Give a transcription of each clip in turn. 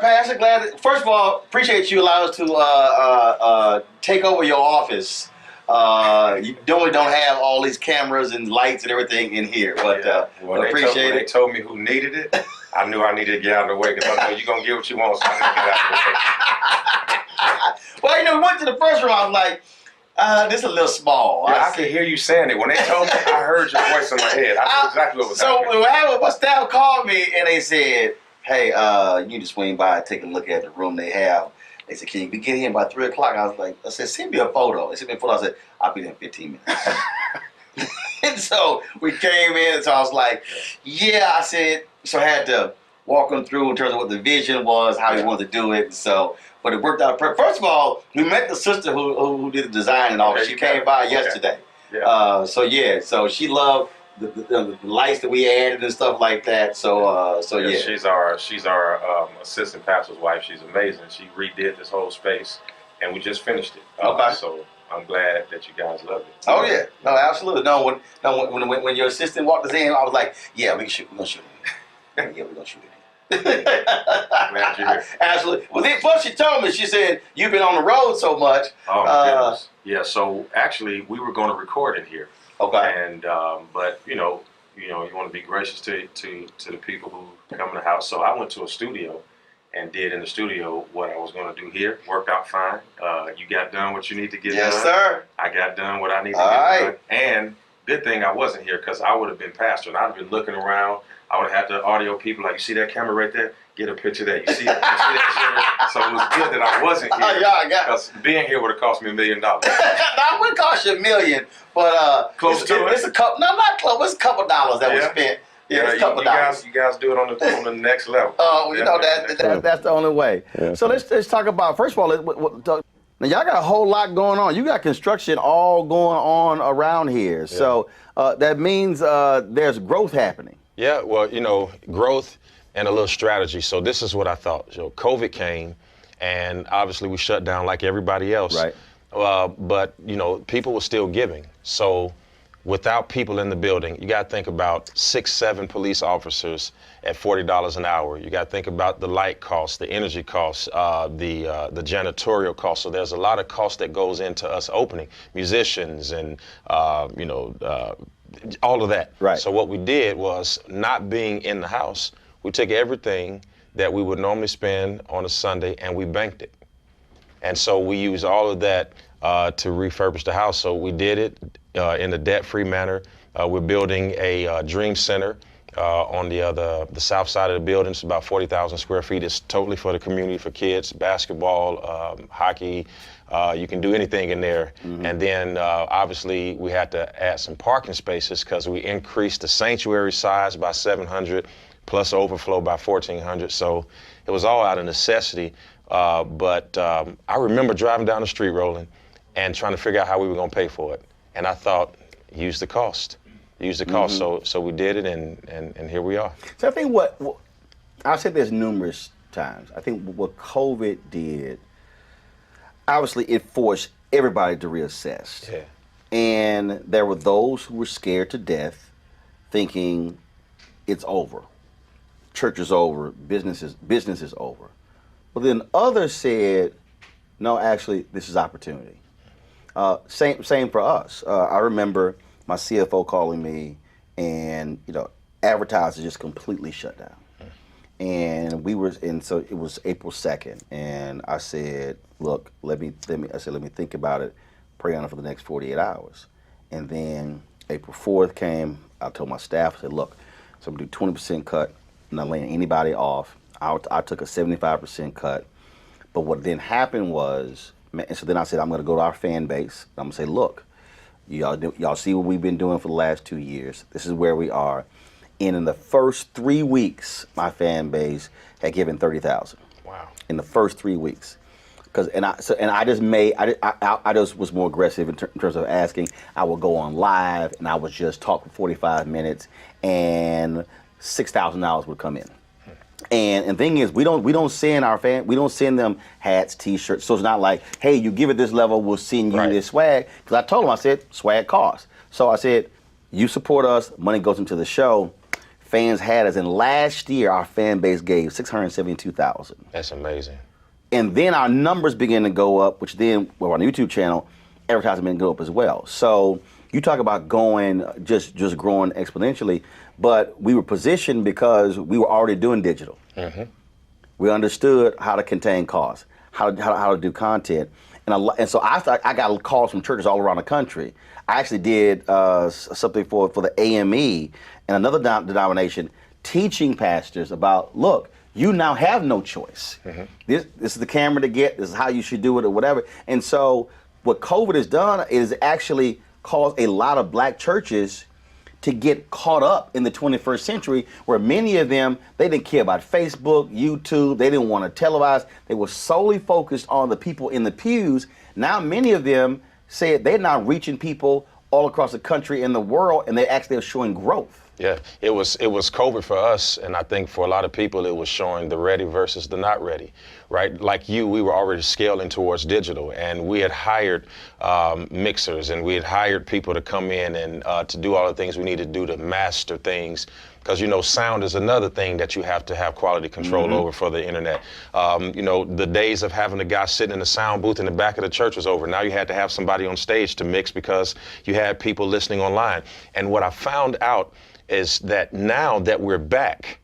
Pastor. First of all, appreciate you allowing us to take over your office. You normally don't have all these cameras and lights and everything in here, but appreciate it. They told me who needed it. I knew I needed to get out of the way because I know you're going to get what you want, so I need to get out of the way. Well, we went to the first room. I was like, this is a little small. Yeah, I could hear you saying it. When they told me, I heard your voice in my head. I knew exactly what was happening. So what happened, my staff called me and they said, hey, you need to swing by and take a look at the room they have. They said, can you get here by 3 o'clock? I was like, I said, send me a photo. They sent me a photo. I said, I'll be there in 15 minutes. And so we came in, so I was like, yeah, I said, so I had to walk them through in terms of what the vision was, how he wanted to do it. So, but it worked out. First of all, we met the sister who did the design and all. She came by yesterday. Yeah. So she loved the lights that we added and stuff like that. So yeah. She's our assistant pastor's wife. She's amazing. She redid this whole space, and we just finished it. Okay. So I'm glad that you guys love it. Oh yeah. No, absolutely. No, when your assistant walked us in, I was like, yeah, we're gonna shoot it. Yeah, we're gonna shoot it. Glad you're here. Absolutely. Well, then first she told me, she said, you've been on the road so much. Oh my goodness. Yeah. So actually, we were going to record it here. Okay. And but you want to be gracious to the people who come in the house. So I went to a studio and did in the studio what I was going to do here. Worked out fine. You got done what you need to get done. Yes, sir. I got done what I need to get done. And good thing I wasn't here because I would have been pastor and I'd have been looking around. I would have had the audio people like, you see that camera right there? Get a picture of that. You see that? So it was good that I wasn't here. Because being here would have cost me $1 million. No, it wouldn't cost you $1 million, but close to it. It's a couple. No, not close. It's a couple dollars that was spent. Yeah, it's a couple dollars. You guys do it on the next level. That's the only way. Yeah. So let's talk about, first of all, now y'all got a whole lot going on. You got construction all going on around here. Yeah. So that means there's growth happening. Yeah, well, growth and a little strategy. So this is what I thought. So COVID came, and obviously we shut down like everybody else. Right. But people were still giving. So without people in the building, you got to think about 6-7 police officers at $40 an hour. You got to think about the light costs, the energy costs, the janitorial costs. So there's a lot of cost that goes into us opening, musicians and all of that. Right. So what we did was, not being in the house, we took everything that we would normally spend on a Sunday and we banked it. And so we used all of that to refurbish the house. So we did it in a debt-free manner. We're building a dream center on the south side of the building. It's about 40,000 square feet. It's totally for the community, for kids, basketball, hockey. You can do anything in there. Mm-hmm. And then obviously we had to add some parking spaces because we increased the sanctuary size by 700 plus overflow by 1,400. So it was all out of necessity. But I remember driving down the street, Roland, and trying to figure out how we were going to pay for it. And I thought, use the cost. Use the cost. Mm-hmm. So we did it, and here we are. So I think what I've said this numerous times. I think what COVID did, obviously it forced everybody to reassess. Yeah. And there were those who were scared to death, thinking it's over. Church is over, business is over. But then others said, no, actually, this is opportunity. Same for us. I remember my CFO calling me, and advertising just completely shut down. And so it was April 2nd, and I said, look, let me think about it, pray on it for the next 48 hours. And then April 4th came, I told my staff, I said, look, so I'm gonna do 20% cut, I'm not laying anybody off. I took a 75% cut. But what then happened was, and so then I said, I'm gonna go to our fan base, I'm gonna say, look, y'all see what we've been doing for the last 2 years. This is where we are. And in the first 3 weeks, my fan base had given $30,000. Wow. In the first 3 weeks. I just was more aggressive in terms of asking. I would go on live and I would just talk for 45 minutes, and $6,000 would come in. And the thing is, we don't send them hats, T-shirts. So it's not like, hey, you give it this level, we'll send you this swag. Because I told them, I said, swag costs. So I said, you support us, money goes into the show. fans had us. And last year, our fan base gave 672,000. That's amazing. And then our numbers began to go up, which then, well, on the YouTube channel, advertising began to go up as well. So you talk about going, just growing exponentially, but we were positioned because we were already doing digital. Mm-hmm. We understood how to contain costs, how to do content. And so I got calls from churches all around the country. I actually did something for the AME and another denomination, teaching pastors about, look, you now have no choice. Mm-hmm. This is the camera to get, this is how you should do it or whatever. And so what COVID has done is actually caused a lot of black churches to get caught up in the 21st century, where many of them, they didn't care about Facebook, YouTube, they didn't want to televise. They were solely focused on the people in the pews. Now many of them said they're now reaching people all across the country and the world, and they actually are showing growth. Yeah, it was COVID for us, and I think for a lot of people it was showing the ready versus the not ready, right? Like you, we were already scaling towards digital, and we had hired mixers, and we had hired people to come in and to do all the things we needed to do to master things. Because, you know, sound is another thing that you have to have quality control over for the internet. You know, the days of having a guy sitting in the sound booth in the back of the church was over. Now you had to have somebody on stage to mix because you had people listening online. And what I found out is that now that we're back,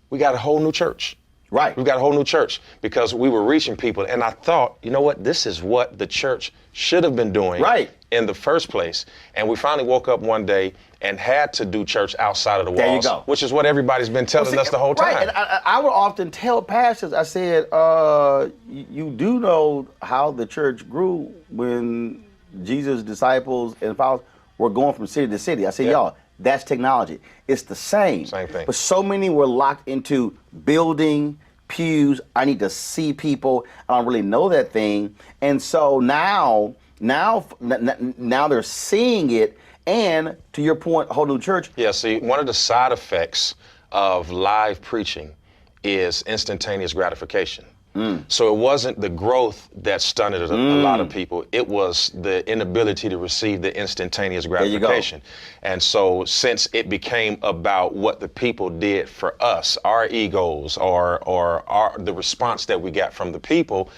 we got a whole new church. Right. We've got a whole new church because we were reaching people. And I thought, you know what, this is what the church should have been doing in the first place. And we finally woke up one day and had to do church outside of the walls. There you go. Which is what everybody's been telling us the whole time. Right, and I would often tell pastors, I said, you do know how the church grew when Jesus' disciples and followers were going from city to city. I said, y'all, that's technology. It's the same. Same thing. But so many were locked into building, pews. I need to see people. I don't really know that thing. And so now they're seeing it. And to your point, a whole new church. Yeah, see, one of the side effects of live preaching is instantaneous gratification. So it wasn't the growth that stunted a lot of people. It was the inability to receive the instantaneous gratification. And so since it became about what the people did for us, our egos or the response that we got from the people,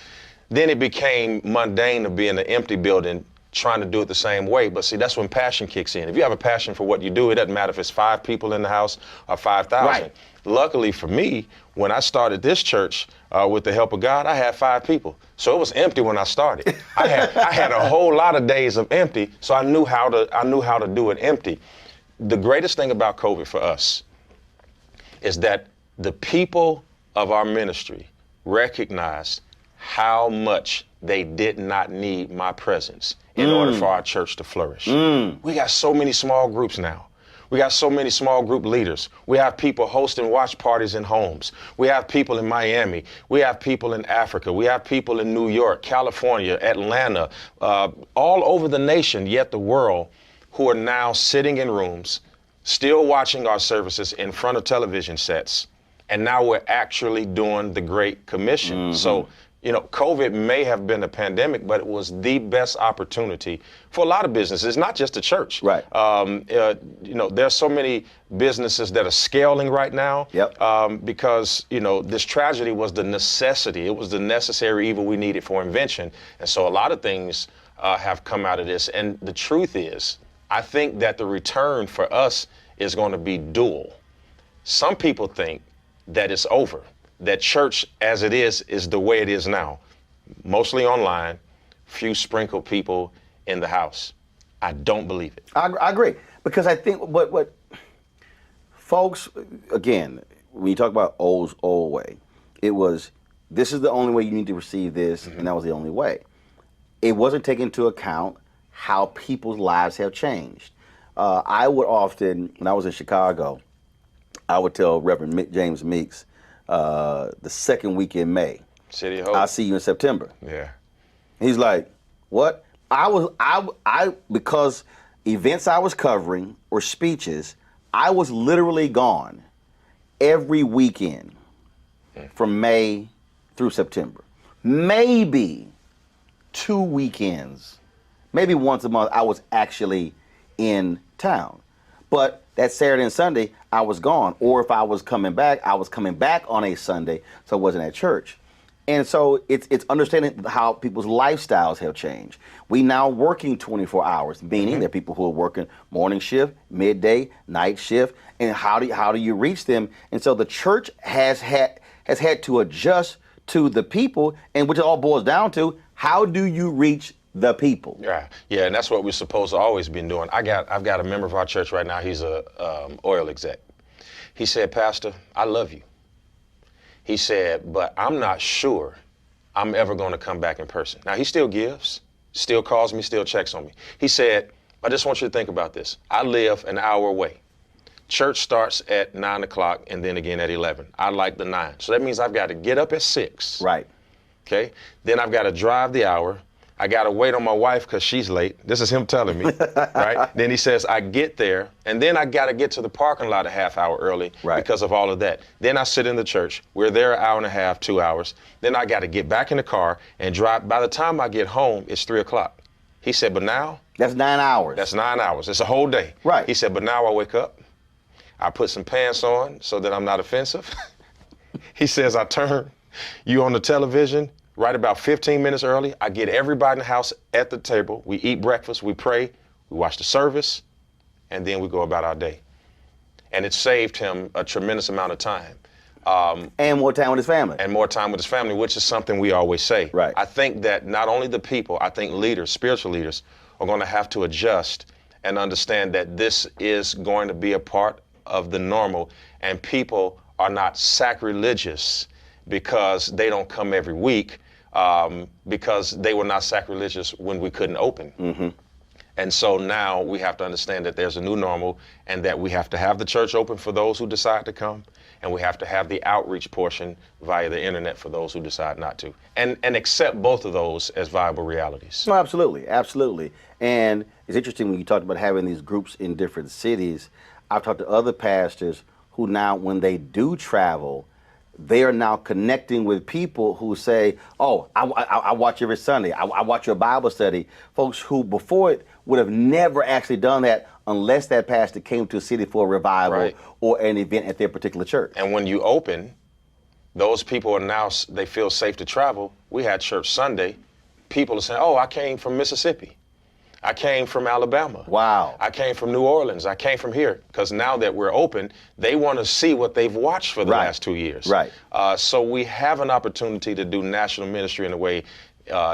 then it became mundane to be in an empty building trying to do it the same way. But see, that's when passion kicks in. If you have a passion for what you do, it doesn't matter if it's 5 people in the house or 5,000. Right. Luckily for me, when I started this church, with the help of God, I had 5 people. So it was empty when I started. I had a whole lot of days of empty, so I knew how to do it empty. The greatest thing about COVID for us is that the people of our ministry recognized how much they did not need my presence in order for our church to flourish. We got so many small groups now. We got so many small group leaders. We have people hosting watch parties in homes. We have people in Miami. We have people in Africa. We have people in New York, California, Atlanta, all over the nation, yet the world, who are now sitting in rooms, still watching our services in front of television sets. And now we're actually doing the Great Commission. So, you know, COVID may have been a pandemic, but it was the best opportunity for a lot of businesses, not just the church. Right. You know, there's so many businesses that are scaling right now because, you know, this tragedy was the necessity. It was the necessary evil we needed for invention. And so a lot of things have come out of this. And the truth is, I think that the return for us is going to be dual. Some people think that it's over, that church as it is the way it is now, mostly online, few sprinkled people in the house. I don't believe it. I agree, because I think what folks, again, when you talk about old way, it was, this is the only way you need to receive this, and that was the only way. It wasn't taking into account how people's lives have changed. I would often, when I was in Chicago, I would tell Reverend James Meeks, the second week in May, City of Hope, I'll see you in September. Yeah. He's like, what? Because events I was covering or speeches, I was literally gone every weekend from May through September. Maybe 2 weekends, maybe once a month I was actually in town. But that Saturday and Sunday, I was gone. Or if I was coming back, I was coming back on a Sunday, so I wasn't at church. And so it's understanding how people's lifestyles have changed. We now working 24 hours, meaning there are people who are working morning shift, midday, night shift, and how do you reach them? And so the church has had to adjust to the people, and which it all boils down to, how do you reach the people? Yeah, and that's what we're supposed to always been doing. I've got a member of our church right now. He's a oil exec. He said, Pastor, I love you. He said, but I'm not sure I'm ever going to come back in person. Now, he still gives, still calls me, still checks on me. He said, I just want you to think about this. I live an hour away. Church starts at 9 o'clock and then again at 11. I like the 9. So that means I've got to get up at 6. Right. Okay. Then I've got to drive the hour. I got to wait on my wife because she's late. This is him telling me, right? Then he says, I get there, and then I got to get to the parking lot a half hour early because of all of that. Then I sit in the church. We're there an hour and a half, 2 hours. Then I got to get back in the car and drive. By the time I get home, it's 3 o'clock. He said, but now? That's 9 hours. That's 9 hours. It's a whole day. Right. He said, but now I wake up. I put some pants on so that I'm not offensive. He says, I turn you on the television. Right about 15 minutes early, I get everybody in the house at the table. We eat breakfast, we pray, we watch the service, and then we go about our day. And it saved him a tremendous amount of time. And more time with his family. And more time with his family, which is something we always say. Right. I think that not only the people, I think leaders, spiritual leaders, are going to have to adjust and understand that this is going to be a part of the normal, and people are not sacrilegious because they don't come every week. Because they were not sacrilegious when we couldn't open. Mm-hmm. And so now we have to understand that there's a new normal and that we have to have the church open for those who decide to come, and we have to have the outreach portion via the internet for those who decide not to, and accept both of those as viable realities. No, absolutely, absolutely. And it's interesting when you talked about having these groups in different cities. I've talked to other pastors who now, when they do travel, they are now connecting with people who say, oh, I watch every Sunday. I watch your Bible study. Folks who before it would have never actually done that unless that pastor came to a city for a revival or an event at their particular church. And when you open, those people are now, they feel safe to travel. We had church Sunday. People are saying, oh, I came from Mississippi. I came from Alabama. Wow. I came from New Orleans. I came from here. Because now that we're open, they want to see what they've watched for the last 2 years. Right. So we have an opportunity to do national ministry in a way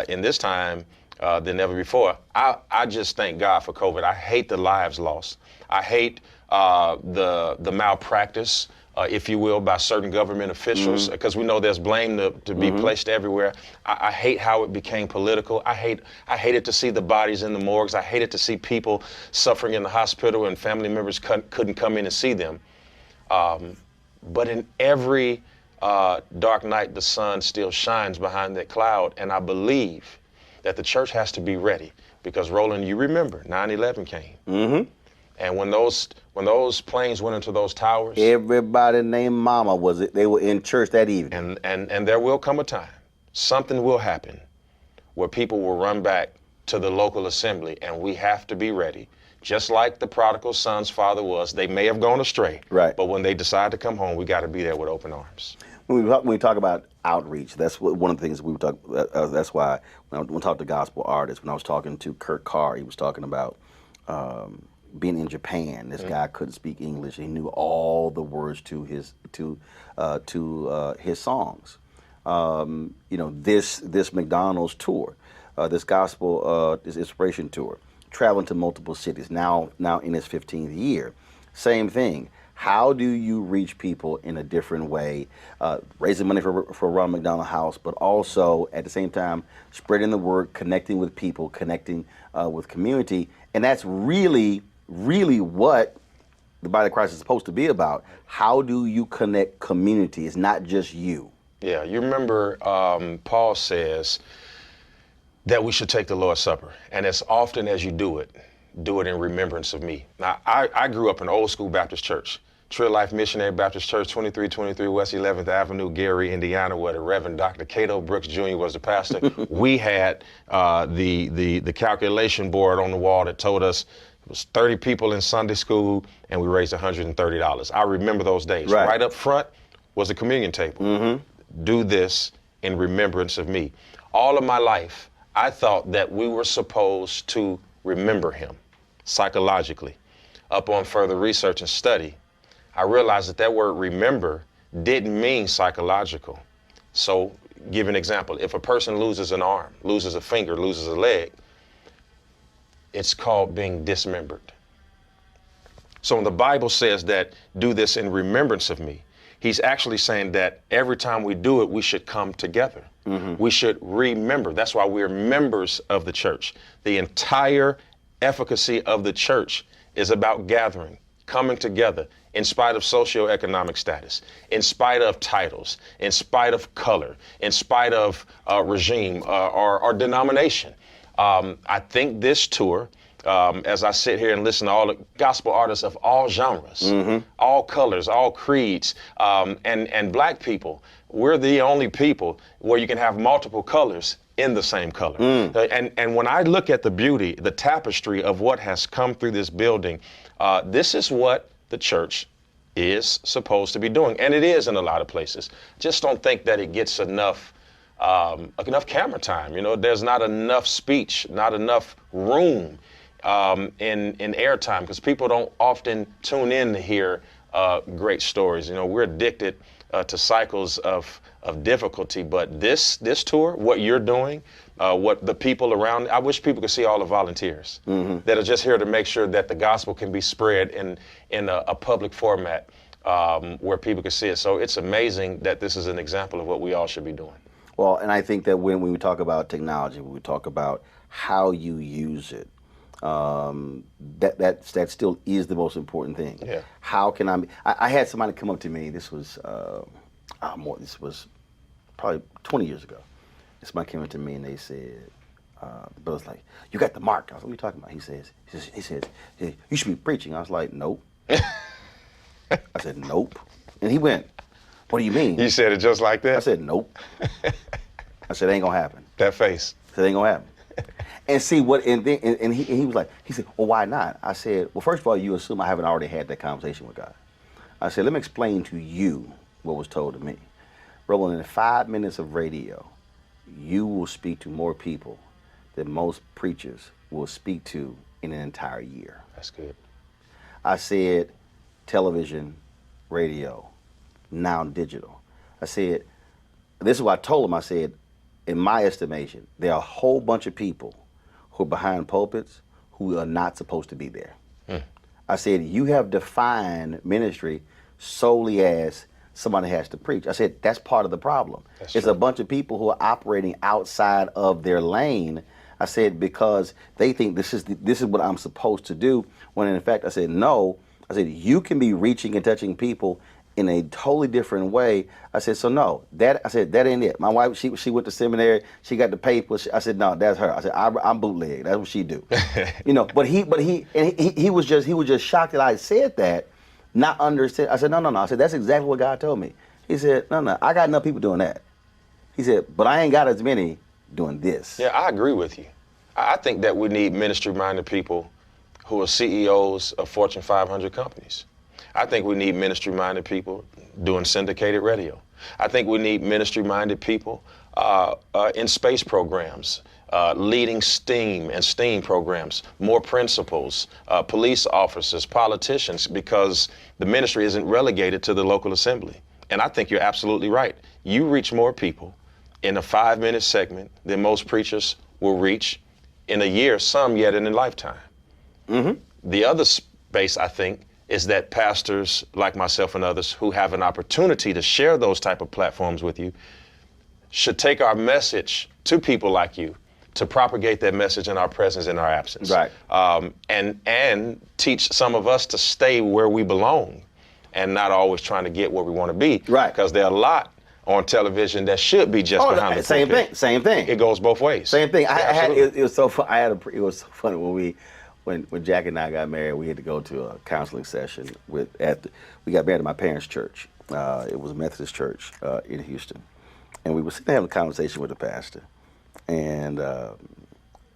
in this time than ever before. I just thank God for COVID. I hate the lives lost. I hate the malpractice, if you will, by certain government officials, because we know there's blame to be placed everywhere. I hate how it became political. I hated to see the bodies in the morgues. I hated to see people suffering in the hospital and family members couldn't come in and see them. But in every dark night, the sun still shines behind that cloud. And I believe that the church has to be ready because, Roland, you remember 9/11 came. Mm-hmm. And when those planes went into those towers, everybody named Mama they were in church that evening. And there will come a time, something will happen where people will run back to the local assembly, and we have to be ready. Just like the prodigal son's father was, they may have gone astray, right? But when they decide to come home, we got to be there with open arms. When we talk about outreach, that's one of the things we talk. That's why when I talk to gospel artists, when I was talking to Carr, he was talking about being in Japan. This guy couldn't speak English. He knew all the words to his songs. This McDonald's tour, this gospel, this inspiration tour, traveling to multiple cities. Now in his 15th year, same thing. How do you reach people in a different way, raising money for Ronald McDonald House, but also at the same time spreading the word, connecting with people, connecting with community, and that's really what the body of Christ is supposed to be about. How do you connect community? It's not just you. Yeah, you remember Paul says that we should take the Lord's Supper, and as often as you do it in remembrance of me. Now, I grew up in an old school Baptist church, True Life Missionary Baptist Church, 2323 West 11th Avenue, Gary, Indiana, where the Reverend Dr. Cato Brooks Jr. was the pastor. We had the calculation board on the wall that told us It was 30 people in Sunday school, and we raised $130. I remember those days. Right up front was a communion table. Do this in remembrance of me. All of my life, I thought that we were supposed to remember him psychologically. Upon further research and study, I realized that that word remember didn't mean psychological. So, give an example. If a person loses an arm, loses a finger, loses a leg, it's called being dismembered. So when the Bible says that do this in remembrance of me, he's actually saying that every time we do it, we should come together. We should remember. That's why we're members of the church. The entire efficacy of the church is about gathering, coming together, in spite of socioeconomic status, in spite of titles, in spite of color, in spite of regime or denomination. I think this tour, as I sit here and listen to all the gospel artists of all genres, all colors, all creeds, and black people, we're the only people where you can have multiple colors in the same color. And when I look at the beauty, the tapestry of what has come through this building, this is what the church is supposed to be doing. And it is in a lot of places. Just don't think that it gets enough camera time. You know, there's not enough speech, not enough room in airtime, because people don't often tune in to hear great stories. You know, we're addicted to cycles of difficulty, but this tour, what you're doing, what the people around, I wish people could see all the volunteers that are just here to make sure that the gospel can be spread in a public format where people can see it. So it's amazing that this is an example of what we all should be doing. Well, and I think that when we talk about technology, when we talk about how you use it, that still is the most important thing. Yeah. How can I had somebody come up to me, this was probably 20 years ago. Somebody came up to me and they said, the brother's like, "You got the mark." I was like, "What are you talking about?" He says, "You should be preaching." I was like, "Nope." I said, "Nope." And he went, "What do you mean?" You said it just like that? I said, "Nope." I said, "It ain't gonna happen." That face. I said, "It ain't gonna happen." And see what, and he was like, he said, "Well, why not?" I said, "Well, first of all, you assume I haven't already had that conversation with God." I said, "Let me explain to you what was told to me. Roland, in 5 minutes of radio, you will speak to more people than most preachers will speak to in an entire year." That's good. I said, television, radio, now digital. I said, this is what I told him. I said, in my estimation, there are a whole bunch of people who are behind pulpits who are not supposed to be there. I said, you have defined ministry solely as somebody has to preach. I said, that's part of the problem. It's a bunch of people who are operating outside of their lane. I said, because they think this is what I'm supposed to do, when in fact, I said, no. I said, you can be reaching and touching people in a totally different way. I said, so no, that ain't it. My wife, she went to seminary, she got the papers. I said, no, that's her. I said, I'm bootleg. That's what she do. You know, but he was just shocked that I said that, not understand. I said, no. I said, that's exactly what God told me. He said, no, I got enough people doing that. He said, but I ain't got as many doing this. Yeah, I agree with you. I think that we need ministry-minded people who are CEOs of Fortune 500 companies. I think we need ministry-minded people doing syndicated radio. I think we need ministry-minded people in space programs, leading STEAM and STEAM programs, more principals, police officers, politicians, because the ministry isn't relegated to the local assembly. And I think you're absolutely right. You reach more people in a 5-minute segment than most preachers will reach in a year, some yet in a lifetime. The other space, I think, is that pastors like myself and others who have an opportunity to share those type of platforms with you should take our message to people like you to propagate that message in our presence and our absence. Right. And teach some of us to stay where we belong and not always trying to get where we want to be. Right. Because there are a lot on television that should be just behind the pulpit. Same thing. It goes both ways. Same thing. Absolutely. It was so fun. It was so funny when Jack and I got married. We had to go to a counseling session we got married at my parents' church. It was a Methodist church in Houston, and we were sitting there having a conversation with the pastor, and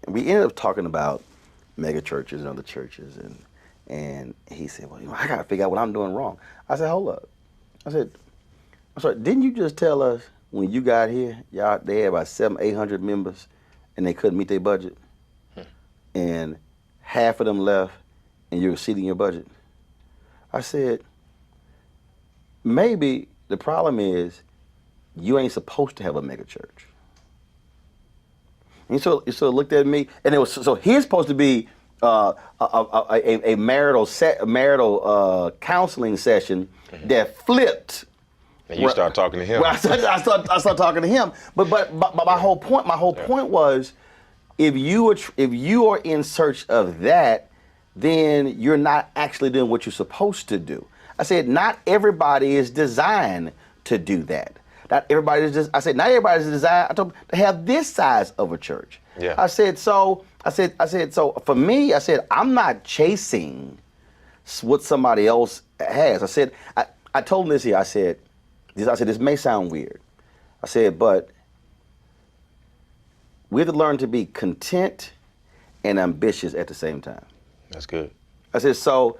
we ended up talking about mega churches and other churches, and he said, well, I got to figure out what I'm doing wrong. I said, hold up. I said, I'm sorry, didn't you just tell us when you got here, y'all, they had about 700-800 members, and they couldn't meet their budget, and half of them left, and you're exceeding your budget? I said, maybe the problem is you ain't supposed to have a mega church. And so looked at me, and it was so he's supposed to be a marital counseling session that flipped. And you start talking to him. Well, I start talking to him. But my whole point was, if you are in search of that, then you're not actually doing what you're supposed to do. I said, not everybody is designed to do that. Not everybody is just. I said, not everybody is designed to have this size of a church. Yeah. I said, so for me, I said, I'm not chasing what somebody else has. I said, I told him this here. I said, this may sound weird. I said, but we have to learn to be content and ambitious at the same time. That's good. I said, so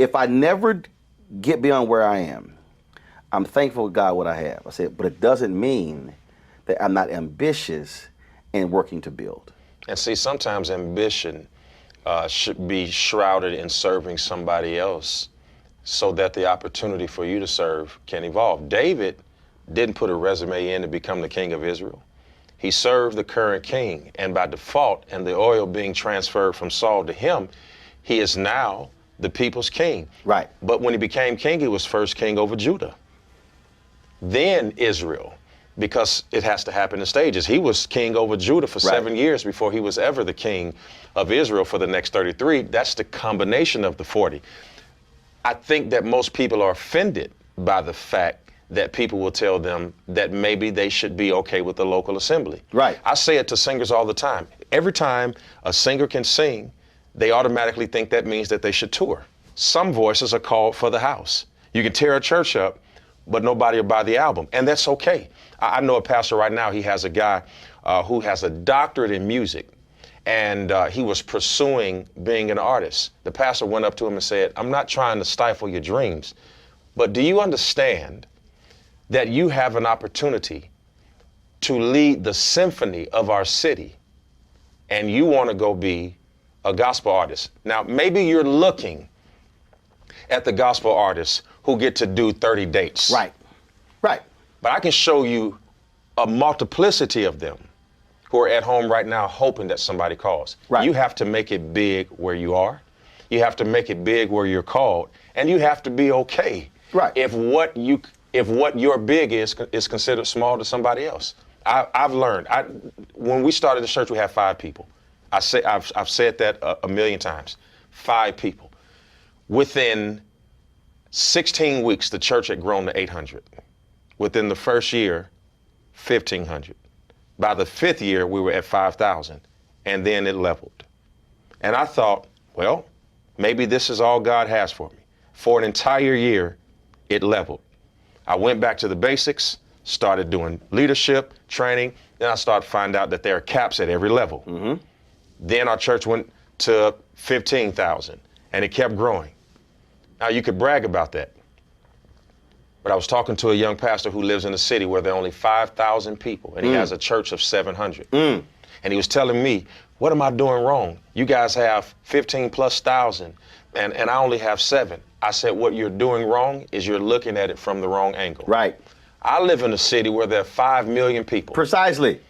if I never get beyond where I am, I'm thankful to God what I have. I said, but it doesn't mean that I'm not ambitious and working to build. And see, sometimes ambition should be shrouded in serving somebody else so that the opportunity for you to serve can evolve. David didn't put a resume in to become the king of Israel. He served the current king, and by default, and the oil being transferred from Saul to him, he is now the people's king. Right. But when he became king, he was first king over Judah. Then Israel, because it has to happen in stages. He was king over Judah for 7 years before he was ever the king of Israel for the next 33. That's the combination of the 40. I think that most people are offended by the fact that people will tell them that maybe they should be okay with the local assembly. Right. I say it to singers all the time. Every time a singer can sing, they automatically think that means that they should tour. Some voices are called for the house. You can tear a church up, but nobody will buy the album, and that's okay. I know a pastor right now, he has a guy who has a doctorate in music, and he was pursuing being an artist. The pastor went up to him and said, I'm not trying to stifle your dreams, but do you understand that you have an opportunity to lead the symphony of our city, and you want to go be a gospel artist? Now, maybe you're looking at the gospel artists who get to do 30 dates. Right. But I can show you a multiplicity of them who are at home right now hoping that somebody calls. Right. You have to make it big where you are. You have to make it big where you're called, and you have to be okay. Right. If what your big is considered small to somebody else. I've learned. When we started the church, we had 5 people. I've said that a million times. 5 people. Within 16 weeks, the church had grown to 800. Within the first year, 1,500. By the 5th year, we were at 5,000, and then it leveled. And I thought, well, maybe this is all God has for me. For an entire year, it leveled. I went back to the basics, started doing leadership, training, then I started to find out that there are caps at every level. Mm-hmm. Then our church went to 15,000, and it kept growing. Now, you could brag about that. But I was talking to a young pastor who lives in a city where there are only 5,000 people, and he has a church of 700. And he was telling me, what am I doing wrong? You guys have 15,000+, and I only have 7. I said, what you're doing wrong is you're looking at it from the wrong angle. Right. I live in a city where there are 5 million people. Precisely.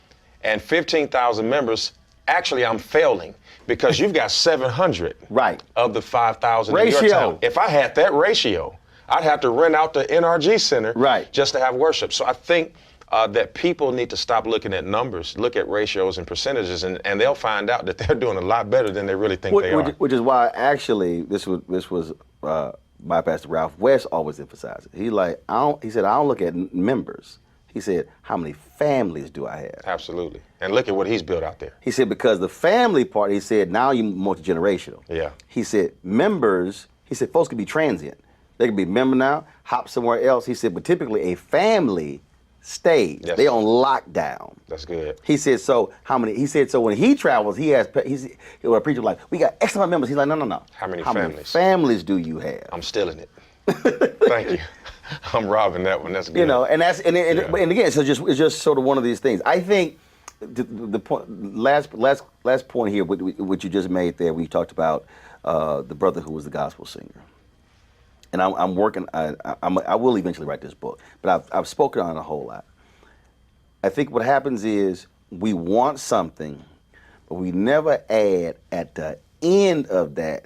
And 15,000 members. Actually, I'm failing because you've got 700 right. of the 5,000 in your town. If I had that ratio, I'd have to rent out the NRG Center just to have worship. So I think that people need to stop looking at numbers, look at ratios and percentages, and they'll find out that they're doing a lot better than they really think they are. Which is why actually this was my pastor Ralph West always emphasized it. He said I don't look at members. He said, how many families do I have? Absolutely. And look at what he's built out there. He said, because the family part, he said, now you're multi-generational. Yeah. He said, members, he said, folks can be transient. They can be a member now, hop somewhere else. He said, but typically a family stage. Yes. They on lockdown. That's good. He said, so how many? He said, so when he travels, he has. A preacher like, we got X amount of members. He's like, no. How many How many families? families do you have? I'm stealing it. Thank you. I'm robbing that one. That's good. You know, and that's and again, so it's just sort of one of these things. I think the point, last point here, what you just made there, we talked about the brother who was the gospel singer, and I'm working. I will eventually write this book, but I've spoken on it a whole lot. I think what happens is we want something, but we never add at the end of that,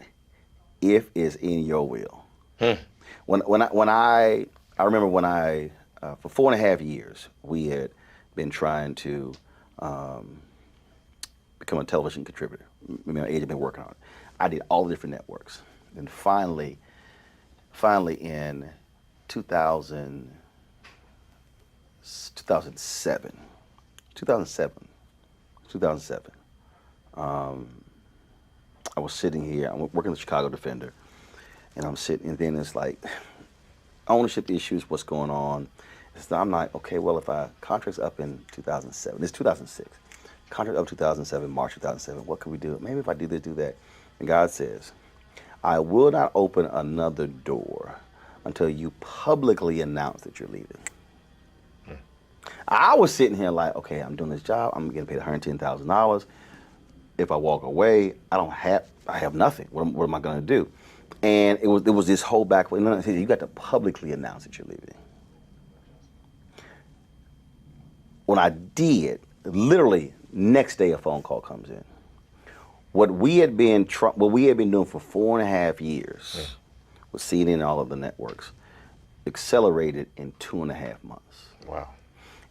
if it's in your will. I remember when I for 4.5 years we had been trying to become a television contributor. My agent had been working on it. I did all the different networks, and finally in 2007, I was sitting here. I'm working the Chicago Defender, and I'm sitting, and then it's like ownership issues. What's going on? So I'm like, okay, well, if our contract's up in 2007, it's 2006. Contract up 2007, March 2007. What can we do? Maybe if I do this, do that. And God says, I will not open another door until you publicly announce that you're leaving. I was sitting here like, okay, I'm doing this job. I'm getting paid $110,000. If I walk away, I have nothing. What am I going to do? And it was this whole back. You got to publicly announce that you're leaving. When I did, literally next day a phone call comes in. What we had been doing for 4.5 years with CNN and all of the networks accelerated in 2.5 months. Wow.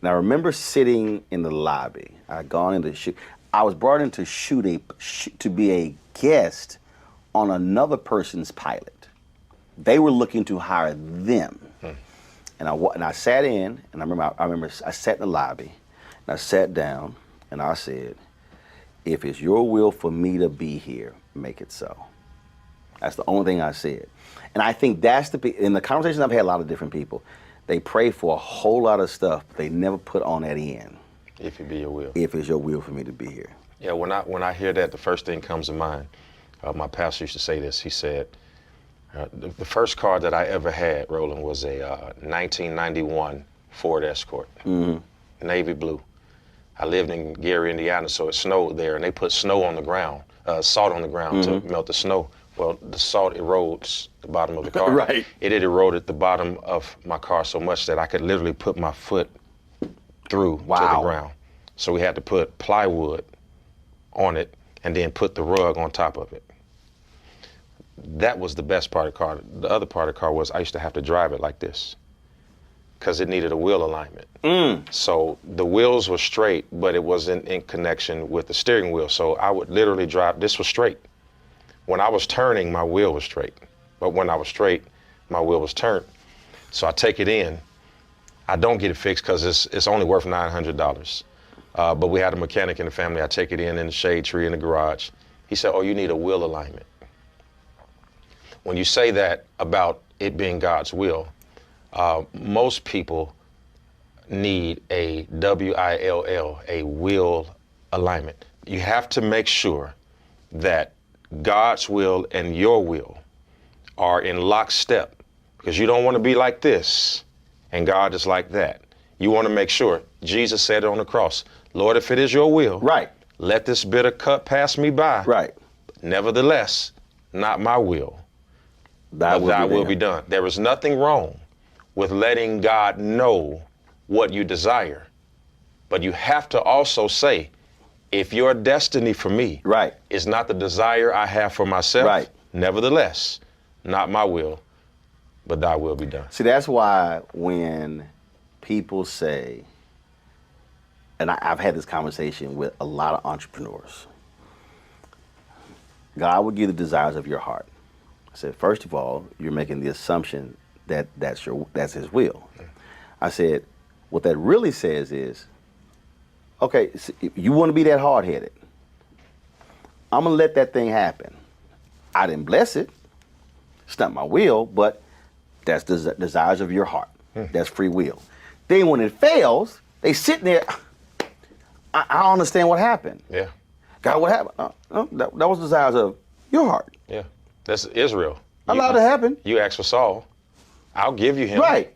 And I remember sitting in the lobby. I was brought in to to be a guest on another person's pilot. They were looking to hire them. And I sat in, and I remember I sat in the lobby, and I sat down, and I said, if it's your will for me to be here, make it so. That's the only thing I said. And I think in the conversations I've had a lot of different people, they pray for a whole lot of stuff, but they never put on that end. If it be your will. If it's your will for me to be here. Yeah, when I hear that, the first thing comes to mind. My pastor used to say this. He said, the first car that I ever had, Roland, was a 1991 Ford Escort, navy blue. I lived in Gary, Indiana, so it snowed there, and they put snow on the ground, salt on the ground to melt the snow. Well, the salt erodes the bottom of the car. Right. It had eroded the bottom of my car so much that I could literally put my foot through to the ground. So we had to put plywood on it and then put the rug on top of it. That was the best part of the car. The other part of the car was I used to have to drive it like this because it needed a wheel alignment. So the wheels were straight, but it wasn't in connection with the steering wheel. So I would literally drive, this was straight. When I was turning, my wheel was straight. But when I was straight, my wheel was turned. So I take it in. I don't get it fixed because it's only worth $900. But we had a mechanic in the family. I take it in the shade tree in the garage. He said, oh, you need a wheel alignment. When you say that about it being God's will, most people need a WILL, a will alignment. You have to make sure that God's will and your will are in lockstep, because you don't want to be like this and God is like that. You want to make sure. Jesus said it on the cross, Lord, if it is your will, let this bitter cup pass me by. Nevertheless, not my will, but thy will be done. There is nothing wrong with letting God know what you desire, but you have to also say, if your destiny for me is not the desire I have for myself, nevertheless, not my will, but thy will be done. See, that's why when people say, and I've had this conversation with a lot of entrepreneurs, God will give the desires of your heart. I said, first of all, you're making the assumption that that's his will. I said, what that really says is, okay, so if you want to be that hard-headed, I'm going to let that thing happen. I didn't bless it. It's not my will, but that's the desires of your heart. That's free will. Then when it fails, they sitting there. I don't understand what happened. Yeah. God, what happened? That was the desires of your heart. Yeah. That's Israel. Allowed to happen. You asked for Saul. I'll give you him. Right.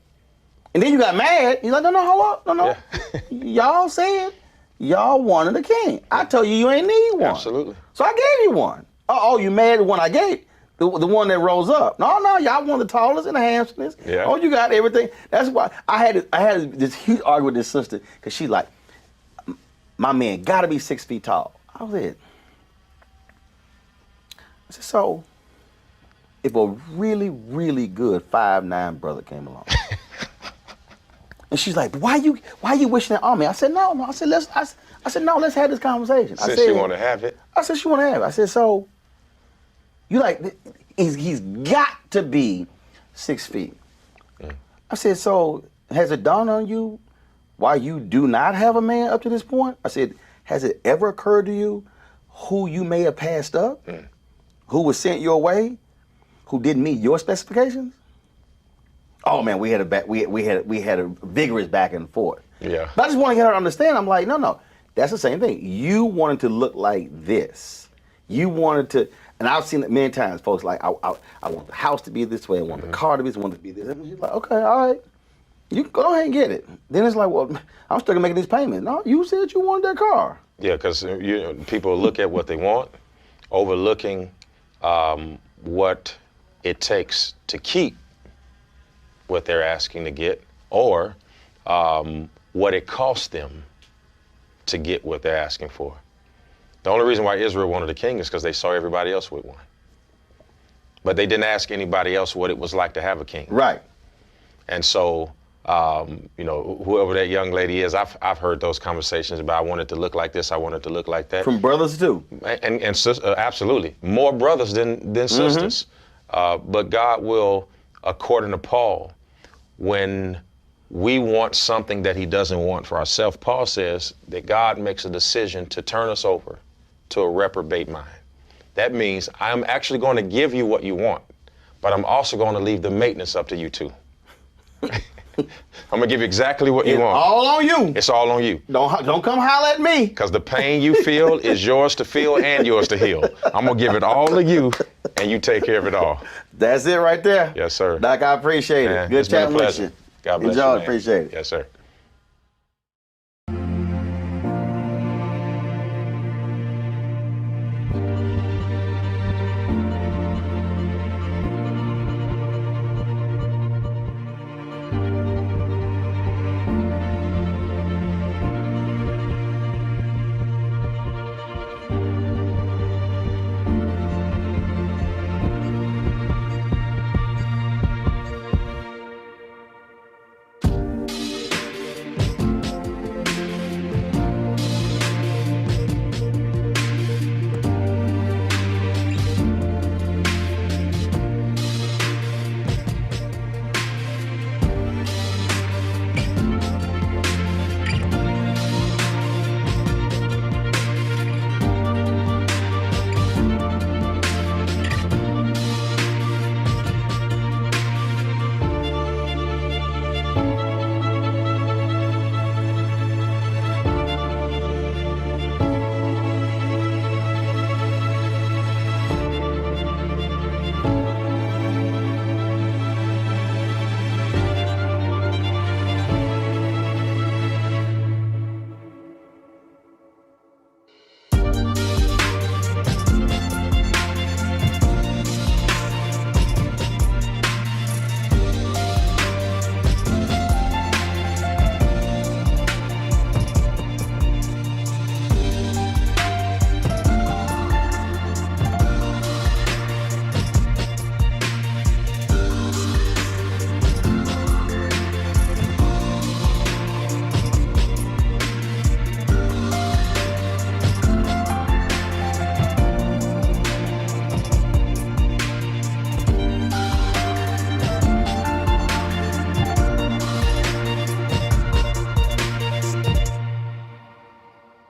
And then you got mad. You're like, no, hold up. No. Yeah. Y'all said y'all wanted a king. I told you ain't need one. Absolutely. So I gave you one. Oh, you mad at the one I gave? The one that rose up. No, y'all want the tallest and the handsomest. Yeah. Oh, you got everything. That's why I had this huge argument with this sister because she like, my man got to be 6 feet tall. I said, so if a really, really good 5'9" brother came along, and she's like, why you wishing that on me? I said, no. I said, let's have this conversation. Since you want to have it. I said, she want to have it. I said, so you like, he's got to be 6 feet. I said, so has it dawned on you why you do not have a man up to this point? I said, has it ever occurred to you who you may have passed up, who was sent your way, who didn't meet your specifications? Oh man, we had a vigorous back and forth. Yeah. But I just want to get her to understand. I'm like, no, that's the same thing. You wanted to look like this. You wanted to, and I've seen it many times. Folks like, I want the house to be this way. I want the car to be this. I want it to be this. And she's like, okay, all right. You go ahead and get it. Then it's like, well, I'm still making these payments. No, you said you wanted that car. Yeah, because people look at what they want, overlooking what it takes to keep what they're asking to get, or what it costs them to get what they're asking for. The only reason why Israel wanted a king is because they saw everybody else with one. But they didn't ask anybody else what it was like to have a king. Right. And so, whoever that young lady is, I've heard those conversations about I want it to look like this, I want it to look like that. From brothers too. And absolutely. More brothers than sisters. But God will, according to Paul, when we want something that he doesn't want for ourselves, Paul says that God makes a decision to turn us over to a reprobate mind. That means I'm actually going to give you what you want, but I'm also going to leave the maintenance up to you too. I'm gonna give you exactly what you want. All on you. It's all on you. Don't come holler at me. Because the pain you feel is yours to feel and yours to heal. I'm gonna give it all to you, and you take care of it all. That's it right there. Yes, sir. Doc, I appreciate it. Man, Good chatting with you. God bless Enjoy, you, man. appreciate it. Yes, sir.